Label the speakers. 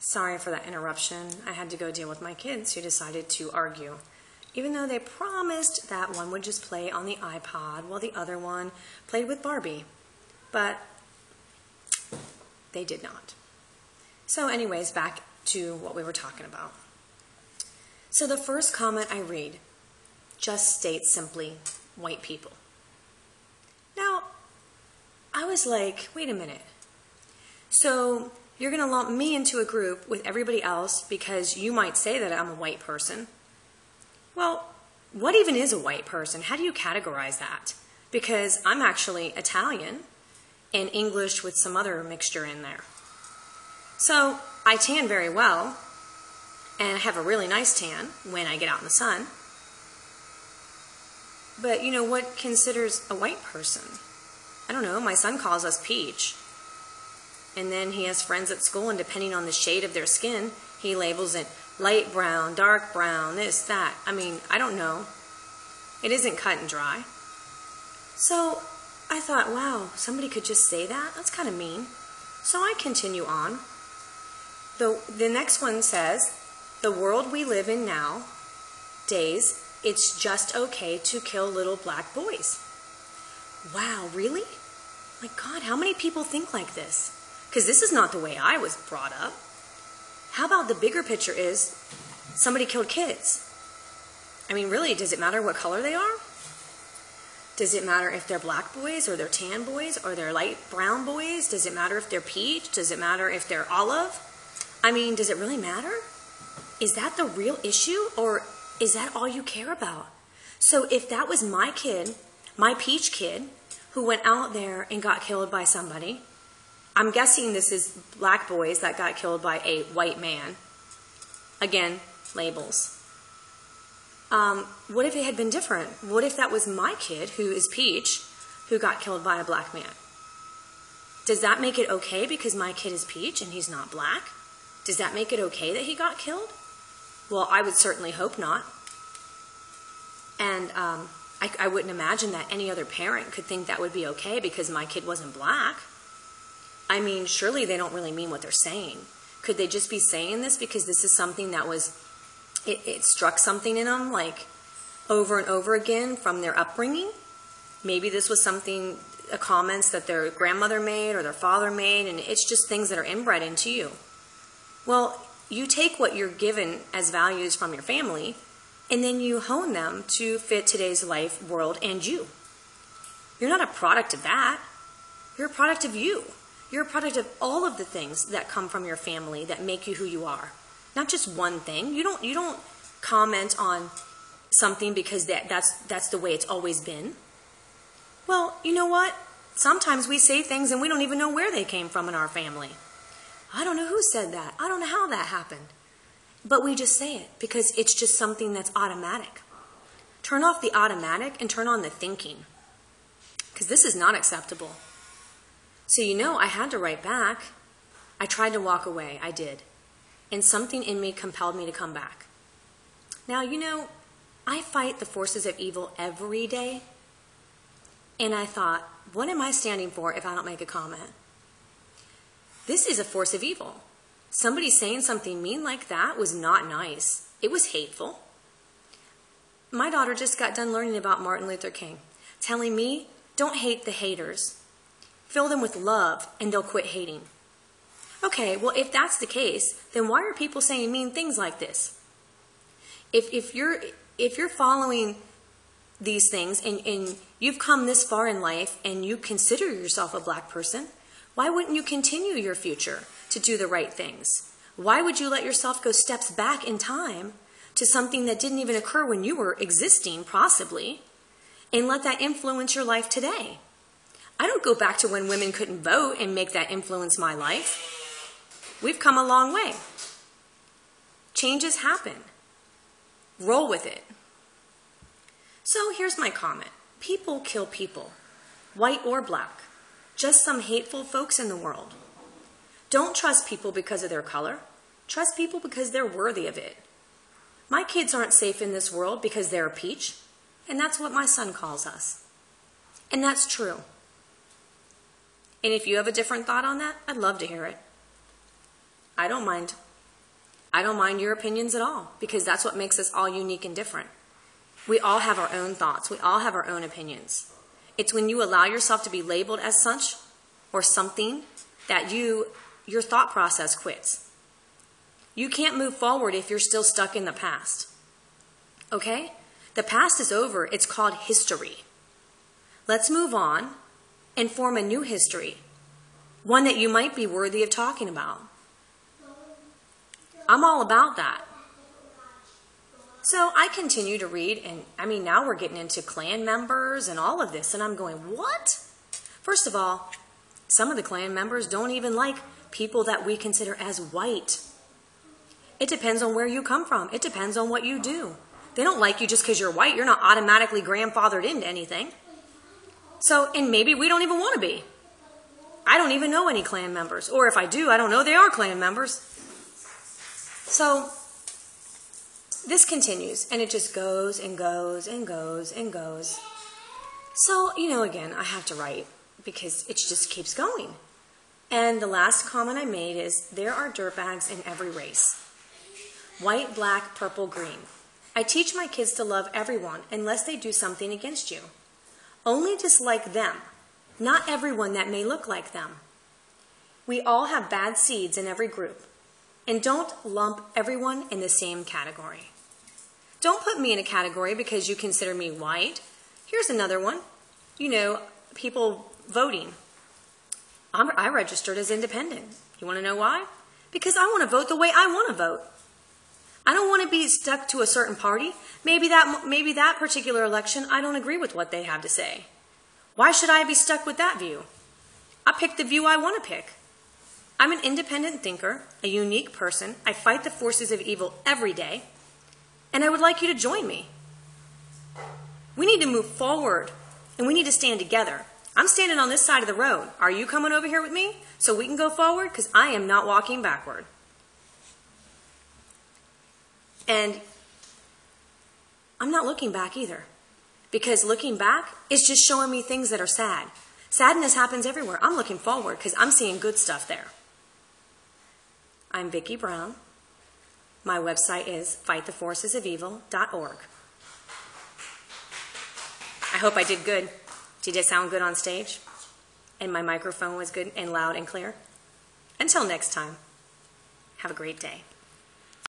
Speaker 1: Sorry for that interruption. I had to go deal with my kids who decided to argue, even though they promised that one would just play on the iPod while the other one played with Barbie. But they did not. So anyways, back to what we were talking about. So the first comment I read just states simply, white people. Now, I was like, wait a minute. So you're going to lump me into a group with everybody else because you might say that I'm a white person. Well, what even is a white person? How do you categorize that? Because I'm actually Italian and English with some other mixture in there. So I tan very well and have a really nice tan when I get out in the sun. But you know what considers a white person? I don't know, my son calls us peach. And then he has friends at school, and depending on the shade of their skin, he labels it light brown, dark brown, this, that. I mean, I don't know. It isn't cut and dry. So I thought, wow, somebody could just say that? That's kind of mean. So I continue on. The next one says, the world we live in nowadays, it's just okay to kill little black boys. Wow, really? My God, how many people think like this? Because this is not the way I was brought up. How about the bigger picture is somebody killed kids? I mean, really, does it matter what color they are? Does it matter if they're black boys or they're tan boys or they're light brown boys? Does it matter if they're peach? Does it matter if they're olive? I mean, does it really matter? Is that the real issue, or is that all you care about? So if that was my kid, my peach kid, who went out there and got killed by somebody, I'm guessing this is black boys that got killed by a white man. Again, labels. What if it had been different? What if that was my kid, who is peach, who got killed by a black man? Does that make it okay because my kid is peach and he's not black? Does that make it okay that he got killed? Well, I would certainly hope not. And I wouldn't imagine that any other parent could think that would be okay because my kid wasn't black. I mean, surely they don't really mean what they're saying. Could they just be saying this because this is something that was, it struck something in them, like over and over again from their upbringing? Maybe this was something, comments that their grandmother made or their father made, and it's just things that are inbred into you. Well, you take what you're given as values from your family, and then you hone them to fit today's life, world, and you. You're not a product of that. You're a product of you. You're a product of all of the things that come from your family that make you who you are. Not just one thing. You don't comment on something because that's the way it's always been. Well, you know what? Sometimes we say things and we don't even know where they came from in our family. I don't know who said that. I don't know how that happened. But we just say it because it's just something that's automatic. Turn off the automatic and turn on the thinking. Because this is not acceptable. So you know, I had to write back. I tried to walk away. I did. And something in me compelled me to come back. Now, you know, I fight the forces of evil every day. And I thought, what am I standing for if I don't make a comment? This is a force of evil. Somebody saying something mean like that was not nice. It was hateful. My daughter just got done learning about Martin Luther King, telling me, don't hate the haters. Fill them with love, and they'll quit hating. Okay, well, if that's the case, then why are people saying mean things like this? If you're following these things and you've come this far in life and you consider yourself a black person, why wouldn't you continue your future to do the right things? Why would you let yourself go steps back in time to something that didn't even occur when you were existing, possibly, and let that influence your life today? I don't go back to when women couldn't vote and make that influence my life. We've come a long way. Changes happen. Roll with it. So here's my comment. People kill people, white or black. Just some hateful folks in the world. Don't trust people because of their color. Trust people because they're worthy of it. My kids aren't safe in this world because they're a peach, and that's what my son calls us. And that's true. And if you have a different thought on that, I'd love to hear it. I don't mind I don't mind your opinions at all, because that's what makes us all unique and different. We all have our own thoughts. We all have our own opinions. It's when you allow yourself to be labeled as such or something that your thought process quits. You can't move forward if you're still stuck in the past. Okay? The past is over. It's called history. Let's move on and form a new history, one that you might be worthy of talking about. I'm all about that. So I continue to read, and now we're getting into Klan members and all of this, and I'm going, what? First of all, some of the Klan members don't even like people that we consider as white. It depends on where you come from. It depends on what you do. They don't like you just because you're white. You're not automatically grandfathered into anything. So, and maybe we don't even want to be. I don't even know any Klan members. Or if I do, I don't know they are Klan members. So, this continues, and it just goes and goes and goes and goes. So, again, I have to write because it just keeps going. And the last comment I made is, there are dirtbags in every race. White, black, purple, green. I teach my kids to love everyone unless they do something against you. Only dislike them, not everyone that may look like them. We all have bad seeds in every group. And don't lump everyone in the same category. Don't put me in a category because you consider me white. Here's another one. People voting. I registered as independent. You want to know why? Because I want to vote the way I want to vote. I don't want to be stuck to a certain party. Maybe that particular election, I don't agree with what they have to say. Why should I be stuck with that view? I pick the view I want to pick. I'm an independent thinker, a unique person. I fight the forces of evil every day, and I would like you to join me. We need to move forward, and we need to stand together. I'm standing on this side of the road. Are you coming over here with me so we can go forward? Because I am not walking backward. And I'm not looking back either, because looking back is just showing me things that are sad. Sadness happens everywhere. I'm looking forward because I'm seeing good stuff there. I'm Vicki Brown. My website is fighttheforcesofevil.org. I hope I did good. Did it sound good on stage? And my microphone was good and loud and clear? Until next time, have a great day.